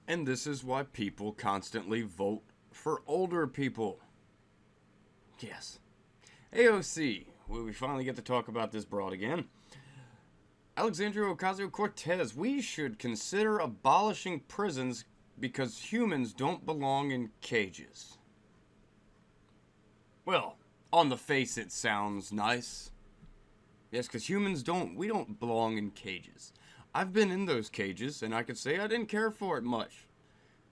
And this is why people constantly vote for older people. Yes. AOC, will we finally get to talk about this broad again? Alexandria Ocasio-Cortez, we should consider abolishing prisons because humans don't belong in cages. Well, on the face it sounds nice. Yes, because we don't belong in cages. I've been in those cages, and I could say I didn't care for it much.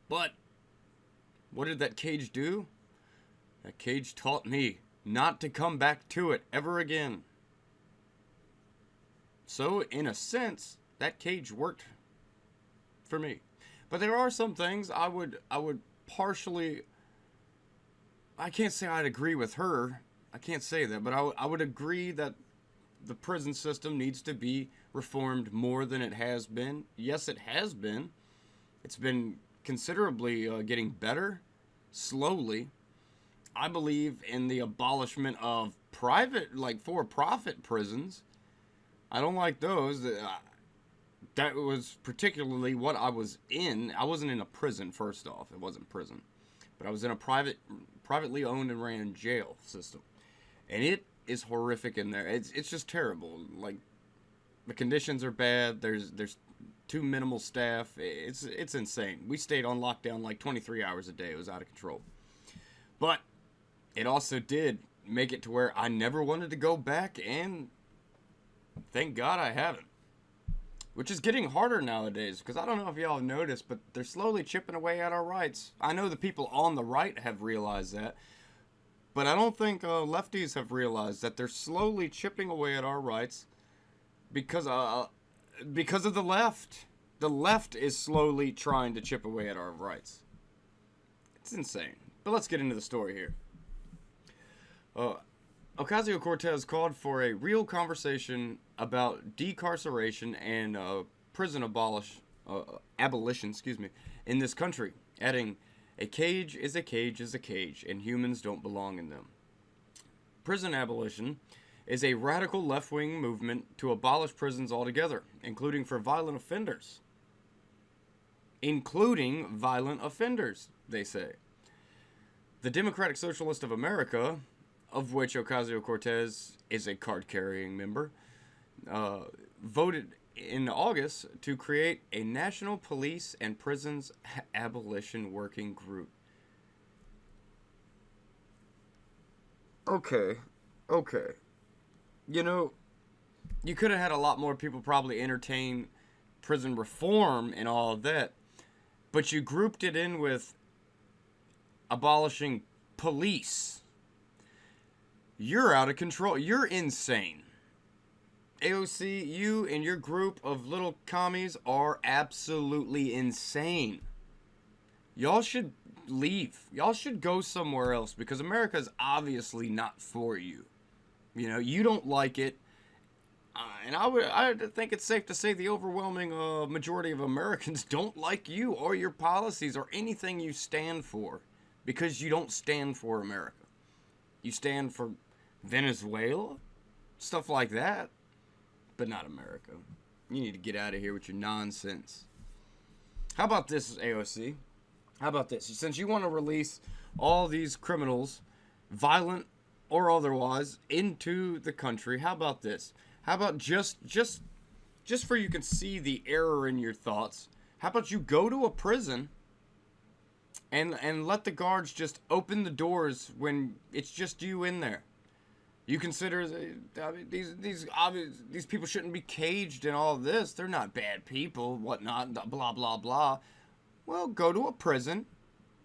But, what did that cage do? That cage taught me not to come back to it ever again. So, in a sense, that cage worked for me. But there are some things I would partially... I can't say I'd agree with her. I can't say that, but I would agree that the prison system needs to be reformed more than it has been. Yes, it has been. It's been considerably getting better, slowly. I believe in the abolishment of private, like for-profit prisons. I don't like those. That was particularly what I was in. I wasn't in a prison, first off. It wasn't prison. But I was in a privately owned and ran jail system. And it is horrific in there. It's just terrible. Like, the conditions are bad. There's too minimal staff. It's insane. We stayed on lockdown like 23 hours a day. It was out of control. But it also did make it to where I never wanted to go back, and thank God I haven't. Which is getting harder nowadays, because I don't know if y'all have noticed, but they're slowly chipping away at our rights. I know the people on the right have realized that, but I don't think lefties have realized that they're slowly chipping away at our rights because of the left. The left is slowly trying to chip away at our rights. It's insane. But let's get into the story here. Ocasio-Cortez called for a real conversation about decarceration and prison abolition, in this country, adding, "A cage is a cage is a cage, and humans don't belong in them." Prison abolition is a radical left-wing movement to abolish prisons altogether, including for violent offenders. Including violent offenders, they say. The Democratic Socialist of America, of which Ocasio-Cortez is a card-carrying member, voted in August to create a National Police and Prisons Abolition Working Group. Okay. You know, you could have had a lot more people probably entertain prison reform and all of that, but you grouped it in with abolishing police. You're out of control. You're insane. AOC, you and your group of little commies are absolutely insane. Y'all should leave. Y'all should go somewhere else, because America's obviously not for you. You know, you don't like it. And I think it's safe to say the overwhelming majority of Americans don't like you or your policies or anything you stand for, because you don't stand for America. You stand for Venezuela, stuff like that, but not America. You need to get out of here with your nonsense. How about this, AOC? How about this? Since you want to release all these criminals, violent or otherwise, into the country, how about this? How about just for you can see the error in your thoughts, how about you go to a prison and let the guards just open the doors when it's just you in there? You consider these people shouldn't be caged and all this. They're not bad people, whatnot, blah, blah, blah. Well, go to a prison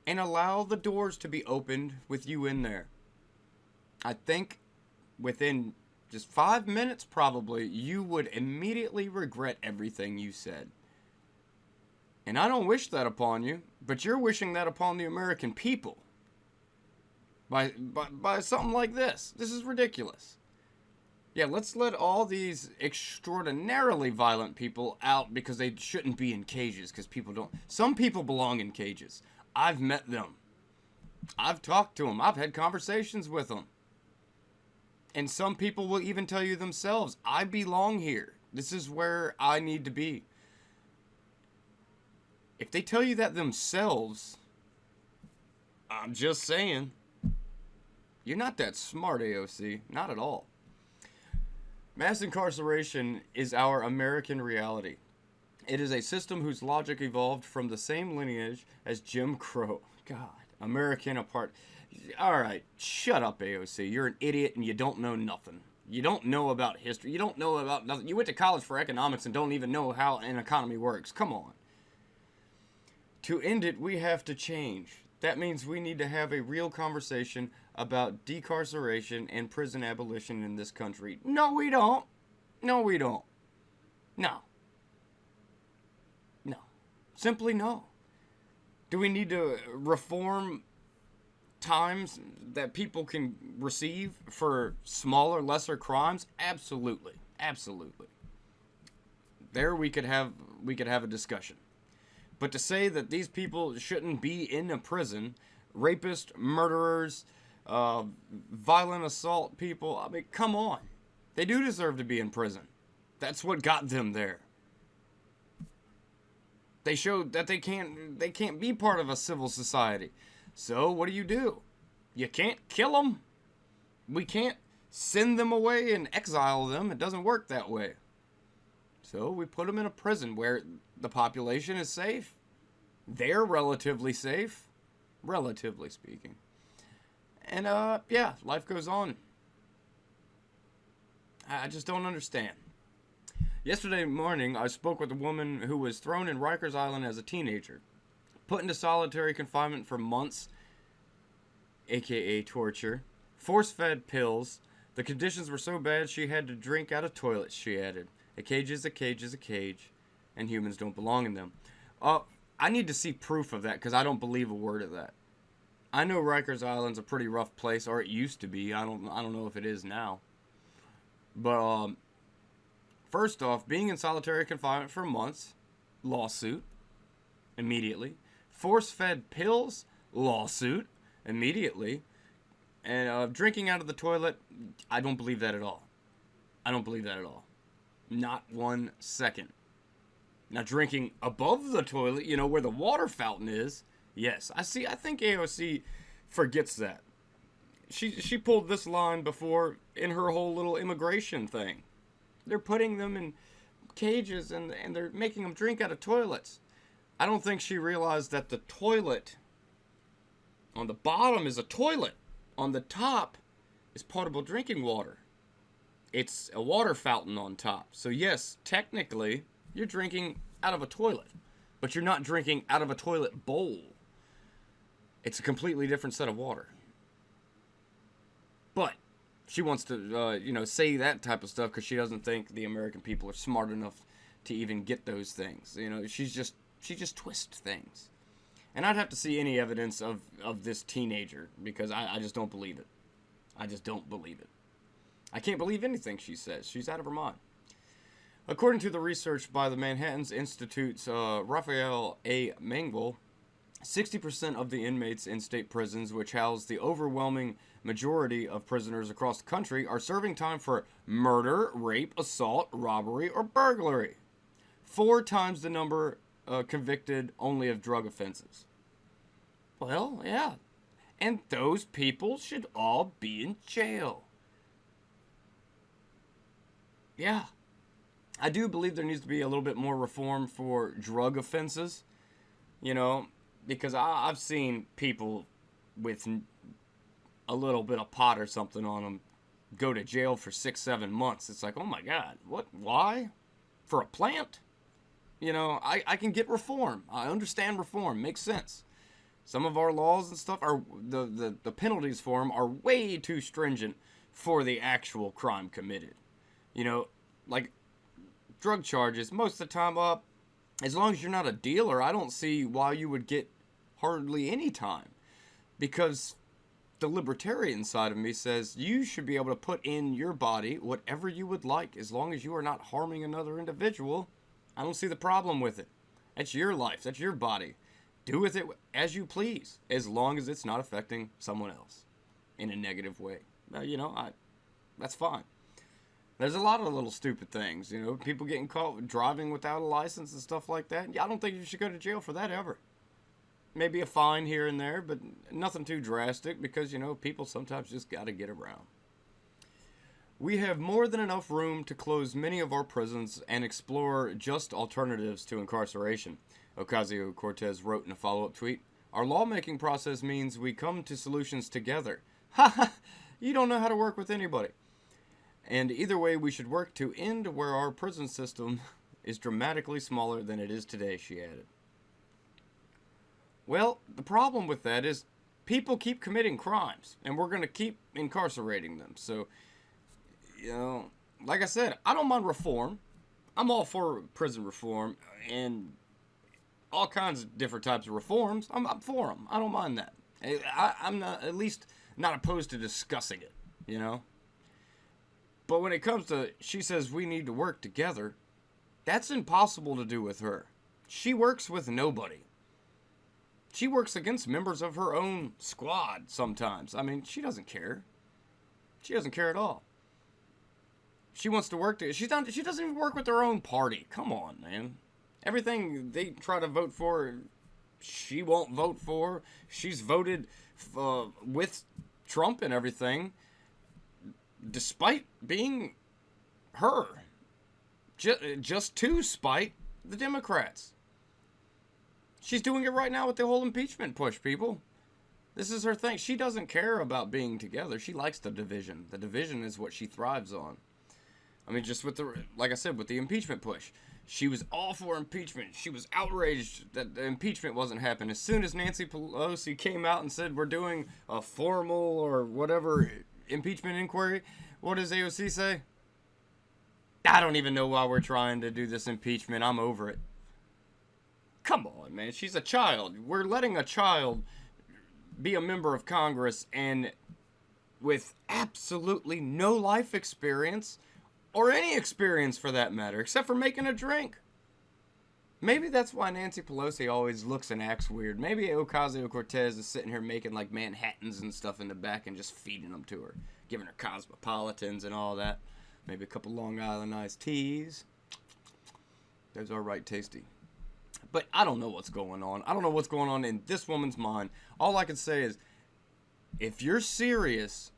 and allow the doors to be opened with you in there. I think within just 5 minutes, probably, you would immediately regret everything you said. And I don't wish that upon you, but you're wishing that upon the American people. By something like this. This is ridiculous. Yeah, let's let all these extraordinarily violent people out because they shouldn't be in cages, because people don't. Some people belong in cages. I've met them. I've talked to them. I've had conversations with them. And some people will even tell you themselves, I belong here. This is where I need to be. If they tell you that themselves, I'm just saying, you're not that smart, AOC. Not at all. Mass incarceration is our American reality. It is a system whose logic evolved from the same lineage as Jim Crow. God, American apart. All right, shut up, AOC. You're an idiot and you don't know nothing. You don't know about history. You don't know about nothing. You went to college for economics and don't even know how an economy works. Come on. To end it, we have to change. That means we need to have a real conversation about decarceration and prison abolition in this country. No, we don't. No, we don't. No. No. Simply no. Do we need to reform times that people can receive for smaller, lesser crimes? Absolutely. Absolutely. There we could have a discussion. But to say that these people shouldn't be in a prison, rapists, murderers, violent assault people, I mean, come on. They do deserve to be in prison. That's what got them there. They showed that they can't be part of a civil society. So what do? You can't kill them. We can't send them away and exile them. It doesn't work that way. So we put them in a prison where the population is safe. They're relatively safe, relatively speaking. And, yeah, life goes on. I just don't understand. Yesterday morning, I spoke with a woman who was thrown in Rikers Island as a teenager, put into solitary confinement for months, aka torture, force-fed pills. The conditions were so bad she had to drink out of toilets, she added. A cage is a cage is a cage, and humans don't belong in them. I need to see proof of that, because I don't believe a word of that. I know Rikers Island's a pretty rough place, or it used to be. I don't know if it is now. But, first off, being in solitary confinement for months, lawsuit, immediately. Force-fed pills, lawsuit, immediately. And drinking out of the toilet, I don't believe that at all. I don't believe that at all. Not 1 second. Now, drinking above the toilet, you know, where the water fountain is, yes. I think AOC forgets that. She pulled this line before in her whole little immigration thing. They're putting them in cages and they're making them drink out of toilets. I don't think she realized that the toilet on the bottom is a toilet. On the top is potable drinking water. It's a water fountain on top. So yes, technically, you're drinking out of a toilet. But you're not drinking out of a toilet bowl. It's a completely different set of water. But she wants to, say that type of stuff because she doesn't think the American people are smart enough to even get those things. You know, she just twists things. And I'd have to see any evidence of this teenager because I just don't believe it. I just don't believe it. I can't believe anything she says. She's out of her mind. According to the research by the Manhattan Institute's Raphael A. Mangel, 60% of the inmates in state prisons, which house the overwhelming majority of prisoners across the country, are serving time for murder, rape, assault, robbery, or burglary. 4 times the number convicted only of drug offenses. Well, yeah. And those people should all be in jail. Yeah. I do believe there needs to be a little bit more reform for drug offenses. You know, because I've seen people with a little bit of pot or something on them go to jail for 6-7 months. It's like, oh my God, what? Why? For a plant? You know, I can get reform. I understand reform. Makes sense. Some of our laws and stuff are, the penalties for them are way too stringent for the actual crime committed. You know, like drug charges, most of the time, as long as you're not a dealer, I don't see why you would get hardly any time. Because the libertarian side of me says you should be able to put in your body whatever you would like as long as you are not harming another individual. I don't see the problem with it. That's your life. That's your body. Do with it as you please, as long as it's not affecting someone else in a negative way. You know, that's fine. There's a lot of little stupid things, you know, people getting caught driving without a license and stuff like that. Yeah, I don't think you should go to jail for that ever. Maybe a fine here and there, but nothing too drastic because, you know, people sometimes just got to get around. We have more than enough room to close many of our prisons and explore just alternatives to incarceration, Ocasio-Cortez wrote in a follow-up tweet. Our lawmaking process means we come to solutions together. Ha ha! You don't know how to work with anybody. And either way, we should work to end where our prison system is dramatically smaller than it is today, she added. Well, the problem with that is people keep committing crimes, and we're going to keep incarcerating them. So, you know, like I said, I don't mind reform. I'm all for prison reform and all kinds of different types of reforms. I'm for them. I don't mind that. I'm not, at least not opposed to discussing it, you know. But when it comes to, she says we need to work together, that's impossible to do with her. She works with nobody. She works against members of her own squad sometimes. I mean, she doesn't care. She doesn't care at all. She wants to work together. She doesn't even work with her own party. Come on, man. Everything they try to vote for, she won't vote for. She's voted with Trump and everything, despite being her. Just to spite the Democrats. She's doing it right now with the whole impeachment push, people. This is her thing. She doesn't care about being together. She likes the division. The division is what she thrives on. I mean, just with the, like I said, with the impeachment push. She was all for impeachment. She was outraged that the impeachment wasn't happening. As soon as Nancy Pelosi came out and said, we're doing a formal or whatever impeachment inquiry, what does AOC say? I don't even know why we're trying to do this impeachment. I'm over it. Come on, man. She's a child. We're letting a child be a member of Congress and with absolutely no life experience or any experience for that matter, except for making a drink. Maybe that's why Nancy Pelosi always looks and acts weird. Maybe Ocasio-Cortez is sitting here making like Manhattans and stuff in the back and just feeding them to her, giving her Cosmopolitans and all that. Maybe a couple Long Island iced teas. Those are right tasty. But I don't know what's going on. I don't know what's going on in this woman's mind. All I can say is, if you're serious,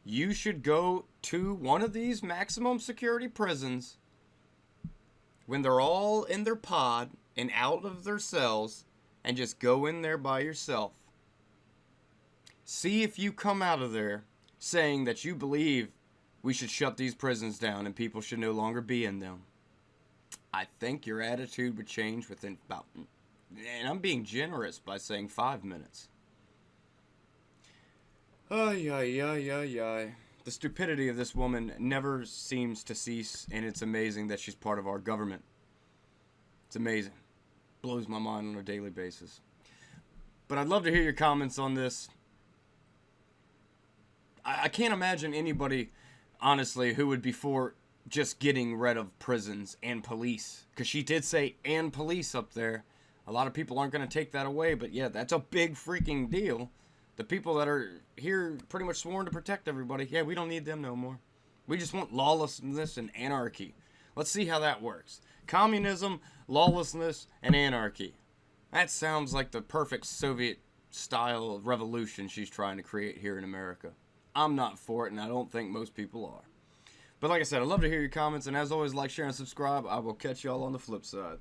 you should go to one of these maximum security prisons when they're all in their pod and out of their cells and just go in there by yourself. See if you come out of there saying that you believe we should shut these prisons down and people should no longer be in them. I think your attitude would change within about, and I'm being generous by saying 5 minutes. Ay, ay, ay, ay, ay. The stupidity of this woman never seems to cease, and it's amazing that she's part of our government. It's amazing. Blows my mind on a daily basis. But I'd love to hear your comments on this. I can't imagine anybody, honestly, who would be for just getting rid of prisons and police. Because she did say, and police up there. A lot of people aren't going to take that away, but yeah, that's a big freaking deal. The people that are here pretty much sworn to protect everybody, yeah, we don't need them no more. We just want lawlessness and anarchy. Let's see how that works. Communism, lawlessness, and anarchy. That sounds like the perfect Soviet-style revolution she's trying to create here in America. I'm not for it, and I don't think most people are. But like I said, I'd love to hear your comments, and as always, like, share, and subscribe. I will catch y'all on the flip side.